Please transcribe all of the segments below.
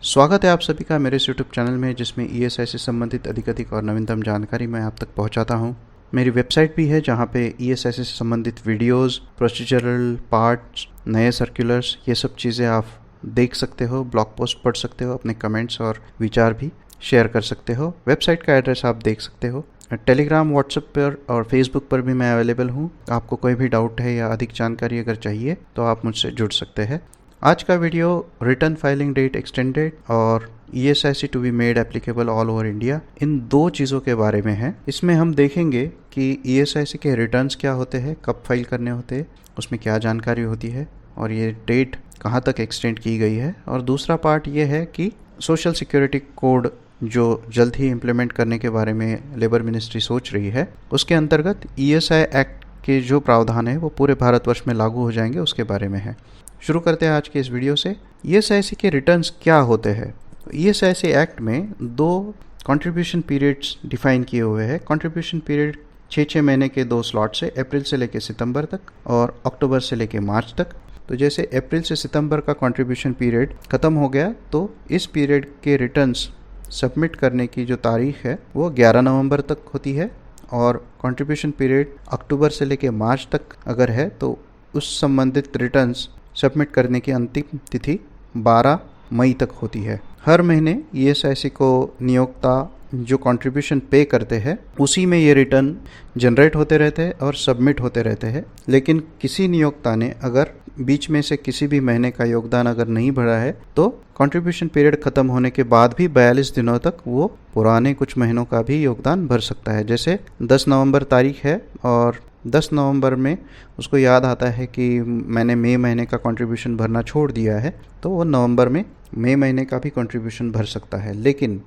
स्वागत है आप सभी का मेरे इस यूट्यूब चैनल में, जिसमें ईएसआई से संबंधित अधिक और नवीनतम जानकारी मैं आप तक पहुंचाता हूं। मेरी वेबसाइट भी है जहां पे ईएसआई से संबंधित वीडियोस, प्रोसीजरल पार्ट्स, नए सर्कुलर्स, ये सब चीज़ें आप देख सकते हो, ब्लॉग पोस्ट पढ़ सकते हो, अपने कमेंट्स और विचार भी शेयर कर सकते हो। वेबसाइट का एड्रेस आप देख सकते हो। टेलीग्राम, व्हाट्सएप पर और फेसबुक पर भी मैं अवेलेबल हूँ। आपको कोई भी डाउट है या अधिक जानकारी अगर चाहिए तो आप मुझसे जुड़ सकते हैं। आज का video return filing date extended और ESIC to be made applicable all over India, इन दो चीज़ों के बारे में है। इसमें हम देखेंगे कि ESIC के रिटर्न्स क्या होते हैं, कब फाइल करने होते हैं, उसमें क्या जानकारी होती है और ये डेट कहाँ तक एक्सटेंड की गई है। और दूसरा पार्ट ये है कि सोशल सिक्योरिटी कोड जो जल्द ही इम्प्लीमेंट करने के बारे में लेबर मिनिस्ट्री सोच रही है, उसके अंतर्गत ESI एक्ट के जो प्रावधान है वो पूरे भारतवर्ष में लागू हो जाएंगे, उसके बारे में है। शुरू करते हैं आज के इस वीडियो से। ESIC के रिटर्न्स क्या होते हैं। ESIC एक्ट में दो कंट्रीब्यूशन पीरियड्स डिफाइन किए हुए हैं। कंट्रीब्यूशन पीरियड 6 महीने के दो स्लॉट से, अप्रैल से लेकर सितंबर तक और अक्टूबर से लेकर मार्च तक। तो जैसे अप्रैल से सितंबर का कंट्रीब्यूशन पीरियड ख़त्म हो गया तो इस पीरियड के रिटर्न्स सबमिट करने की जो तारीख है वो 11 नवंबर तक होती है, और कंट्रीब्यूशन पीरियड अक्टूबर से लेकर मार्च तक अगर है तो उस संबंधित रिटर्न्स सबमिट करने की अंतिम तिथि 12 मई तक होती है। हर महीने ESIC को नियोक्ता जो कंट्रीब्यूशन पे करते हैं उसी में ये रिटर्न जनरेट होते रहते हैं और सबमिट होते रहते हैं। लेकिन किसी नियोक्ता ने अगर बीच में से किसी भी महीने का योगदान अगर नहीं भरा है तो कंट्रीब्यूशन पीरियड ख़त्म होने के बाद भी 42 दिनों तक वो पुराने कुछ महीनों का भी योगदान भर सकता है। जैसे 10 नवंबर तारीख है और 10 नवंबर में उसको याद आता है कि मैंने मई महीने का कंट्रीब्यूशन भरना छोड़ दिया है, तो वो नवंबर में मई महीने का भी कंट्रीब्यूशन भर सकता है। लेकिन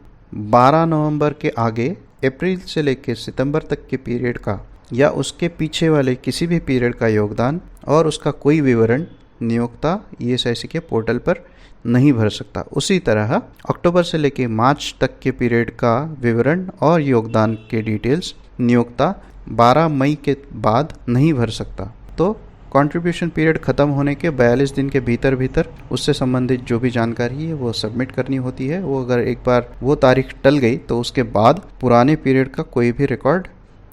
12 नवंबर के आगे अप्रैल से लेकर सितंबर तक के पीरियड का या उसके पीछे वाले किसी भी पीरियड का योगदान और उसका कोई विवरण नियोक्ता ESIC के पोर्टल पर नहीं भर सकता। उसी तरह अक्टूबर से लेकर मार्च तक के पीरियड का विवरण और योगदान के डिटेल्स नियोक्ता 12 मई के बाद नहीं भर सकता। तो कंट्रीब्यूशन पीरियड ख़त्म होने के 42 दिन के भीतर उससे संबंधित जो भी जानकारी है वो सबमिट करनी होती है। वो अगर एक बार वो तारीख टल गई तो उसके बाद पुराने पीरियड का कोई भी रिकॉर्ड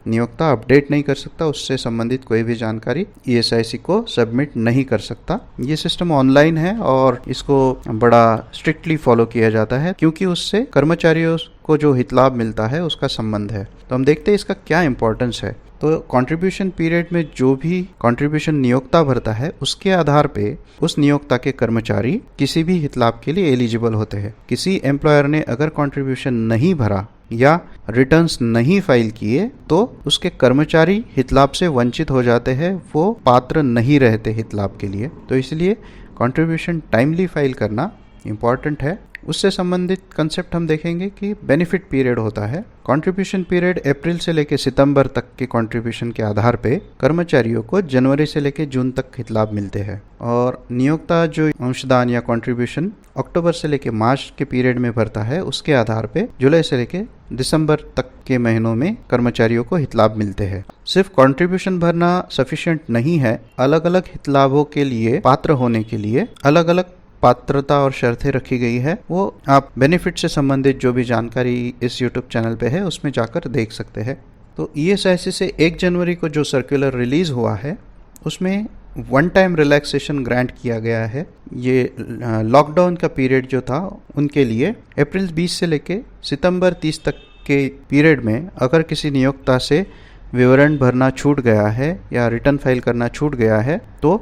नियोक्ता अपडेट नहीं कर सकता, उससे संबंधित कोई भी जानकारी ESIC को सबमिट नहीं कर सकता। ये सिस्टम ऑनलाइन है और इसको बड़ा स्ट्रिक्टली फॉलो किया जाता है क्योंकि उससे कर्मचारियों को जो हित लाभ मिलता है उसका संबंध है। तो हम देखते हैं इसका क्या इंपॉर्टेंस है। तो कंट्रीब्यूशन पीरियड में जो भी कंट्रीब्यूशन नियोक्ता भरता है उसके आधार पे उस नियोक्ता के कर्मचारी किसी भी हित लाभ के लिए एलिजिबल होते हैं। किसी एम्प्लॉयर ने अगर कंट्रीब्यूशन नहीं भरा या रिटर्न्स नहीं फाइल किए तो उसके कर्मचारी हित लाभ से वंचित हो जाते हैं, वो पात्र नहीं रहते हित लाभ के लिए। तो इसलिए कंट्रीब्यूशन टाइमली फाइल करना इम्पॉर्टेंट है। उससे संबंधित कंसेप्ट हम देखेंगे कि बेनिफिट पीरियड होता है। कंट्रीब्यूशन पीरियड अप्रैल से लेकर सितंबर तक के कंट्रीब्यूशन के आधार पे कर्मचारियों को जनवरी से लेकर जून तक हित लाभ मिलते हैं, और नियोक्ता जो अंशदान या कंट्रीब्यूशन अक्टूबर से लेकर मार्च के पीरियड में भरता है उसके आधार पे जुलाई से लेकर दिसंबर तक के महीनों में कर्मचारियों को हित लाभ मिलते हैं। सिर्फ कंट्रीब्यूशन भरना सफिशिएंट नहीं है, अलग अलग हित लाभों के लिए पात्र होने के लिए अलग अलग पात्रता और शर्तें रखी गई है। वो आप बेनिफिट से संबंधित जो भी जानकारी इस YouTube चैनल पे है उसमें जाकर देख सकते हैं। तो ESIC से 1 जनवरी को जो सर्कुलर रिलीज हुआ है उसमें वन टाइम रिलैक्सेशन ग्रांट किया गया है। ये लॉकडाउन का पीरियड जो था उनके लिए अप्रैल 20 से लेके सितंबर 30 तक के पीरियड में अगर किसी नियोक्ता से विवरण भरना छूट गया है या रिटर्न फाइल करना छूट गया है तो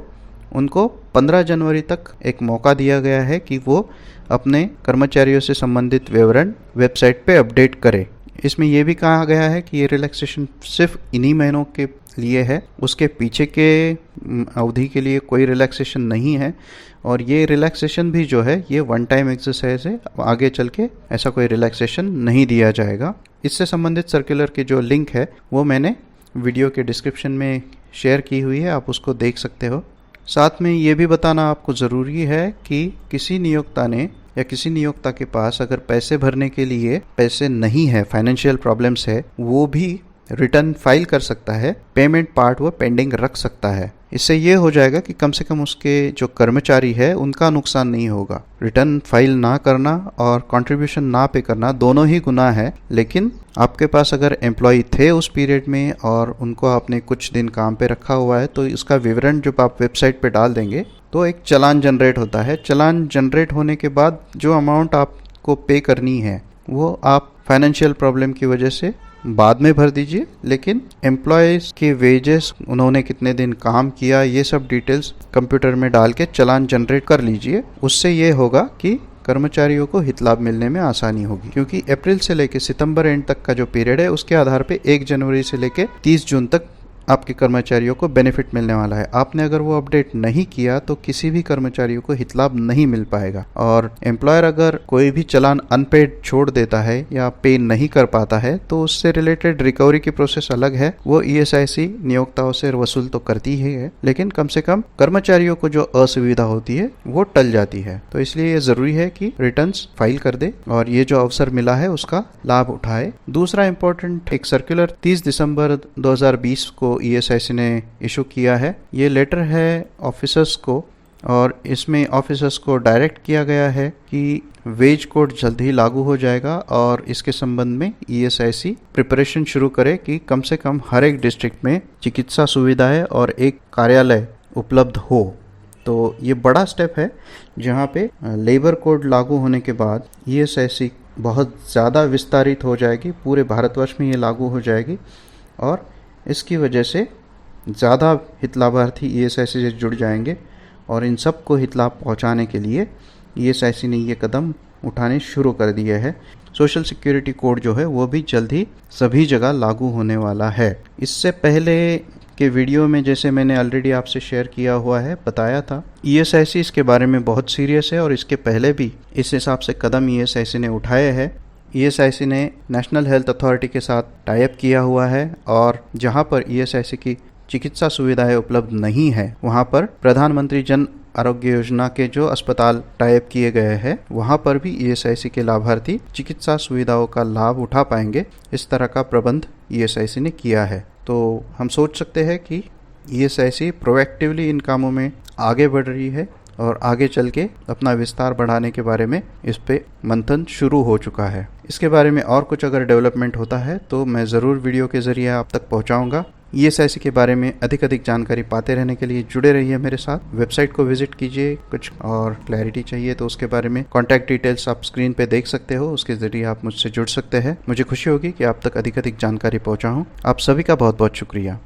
उनको 15 जनवरी तक एक मौका दिया गया है कि वो अपने कर्मचारियों से संबंधित विवरण वेबसाइट पे अपडेट करें। इसमें यह भी कहा गया है कि ये रिलैक्सेशन सिर्फ इन्हीं महीनों के लिए है, उसके पीछे के अवधि के लिए कोई रिलैक्सेशन नहीं है। और ये रिलैक्सेशन भी जो है ये वन टाइम एक्सरसाइज है, आगे चल के ऐसा कोई रिलैक्सेशन नहीं दिया जाएगा। इससे संबंधित सर्कुलर की जो लिंक है वो मैंने वीडियो के डिस्क्रिप्शन में शेयर की हुई है, आप उसको देख सकते हो। साथ में ये भी बताना आपको ज़रूरी है कि किसी नियोक्ता ने या किसी नियोक्ता के पास अगर पैसे भरने के लिए पैसे नहीं है, फाइनेंशियल प्रॉब्लम्स है, वो भी रिटर्न फाइल कर सकता है। पेमेंट पार्ट वो पेंडिंग रख सकता है। इससे ये हो जाएगा कि कम से कम उसके जो कर्मचारी है उनका नुकसान नहीं होगा। रिटर्न फाइल ना करना और कंट्रीब्यूशन ना पे करना दोनों ही गुनाह है, लेकिन आपके पास अगर एम्प्लॉय थे उस पीरियड में और उनको आपने कुछ दिन काम पे रखा हुआ है तो इसका विवरण जब आप वेबसाइट पे डाल देंगे तो एक चालान जनरेट होता है। चालान जनरेट होने के बाद जो अमाउंट आपको पे करनी है वो आप फाइनेंशियल प्रॉब्लम की वजह से बाद में भर दीजिए, लेकिन एम्प्लॉयज़ के वेजेस, उन्होंने कितने दिन काम किया, ये सब डिटेल्स कंप्यूटर में डाल के चालान जनरेट कर लीजिए। उससे ये होगा कि कर्मचारियों को हित लाभ मिलने में आसानी होगी, क्योंकि अप्रैल से लेके सितंबर एंड तक का जो पीरियड है उसके आधार पे 1 जनवरी से लेके 30 जून तक आपके कर्मचारियों को बेनिफिट मिलने वाला है। आपने अगर वो अपडेट नहीं किया तो किसी भी कर्मचारियों को हित लाभ नहीं मिल पाएगा। और एम्प्लॉयर अगर कोई भी चालान अनपेड छोड़ देता है या पे नहीं कर पाता है तो उससे रिलेटेड रिकवरी की प्रोसेस अलग है। वो ESIC नियोक्ताओं से वसूल तो करती ही है, लेकिन कम से कम कर्मचारियों को जो असुविधा होती है वो टल जाती है। तो इसलिए ये जरूरी है कि रिटर्न्स फाइल कर दे और ये जो अवसर मिला है उसका लाभ उठाए। दूसरा इंपॉर्टेंट एक सर्कुलर 30 दिसंबर 2020 को ESIC ने इशू किया है। ये लेटर है ऑफिसर्स को और इसमें ऑफिसर्स को डायरेक्ट किया गया है कि वेज कोड जल्द ही लागू हो जाएगा और इसके संबंध में ESIC प्रिपरेशन शुरू करे कि कम से कम हर एक डिस्ट्रिक्ट में चिकित्सा सुविधाएं और एक कार्यालय उपलब्ध हो। तो ये बड़ा स्टेप है जहाँ पे लेबर कोड लागू होने के बाद ESIC बहुत ज़्यादा विस्तारित हो जाएगी, पूरे भारतवर्ष में ये लागू हो जाएगी और इसकी वजह से ज़्यादा हित लाभार्थी ESIC से जुड़ जाएंगे और इन सब को हित लाभ पहुँचाने के लिए ESIC ने ये कदम उठाने शुरू कर दिए हैं। सोशल सिक्योरिटी कोड जो है वो भी जल्द ही सभी जगह लागू होने वाला है। इससे पहले के वीडियो में जैसे मैंने ऑलरेडी आपसे शेयर किया हुआ है, बताया था, ESIC इसके बारे में बहुत सीरियस है और इसके पहले भी इस हिसाब से कदम ESIC ने उठाए हैं। ESIC ने नेशनल हेल्थ अथॉरिटी के साथ टाई अप किया हुआ है और जहां पर ESIC की चिकित्सा सुविधाएं उपलब्ध नहीं है वहां पर प्रधानमंत्री जन आरोग्य योजना के जो अस्पताल टाई अप किए गए हैं वहां पर भी ESIC के लाभार्थी चिकित्सा सुविधाओं का लाभ उठा पाएंगे। इस तरह का प्रबंध ESIC ने किया है। तो हम सोच सकते हैं कि ESIC प्रोएक्टिवली इन कामों में आगे बढ़ रही है और आगे चल के अपना विस्तार बढ़ाने के बारे में इस पे मंथन शुरू हो चुका है। इसके बारे में और कुछ अगर डेवलपमेंट होता है तो मैं ज़रूर वीडियो के ज़रिए आप तक पहुंचाऊंगा। ESIC के बारे में अधिक जानकारी पाते रहने के लिए जुड़े रहिए मेरे साथ। वेबसाइट को विजिट कीजिए। कुछ और क्लैरिटी चाहिए तो उसके बारे में कॉन्टैक्ट डिटेल्स आप स्क्रीन पे देख सकते हो, उसके ज़रिए आप मुझसे जुड़ सकते हैं। मुझे खुशी होगी कि आप तक अधिक जानकारी पहुँचाऊँ। आप सभी का बहुत बहुत शुक्रिया।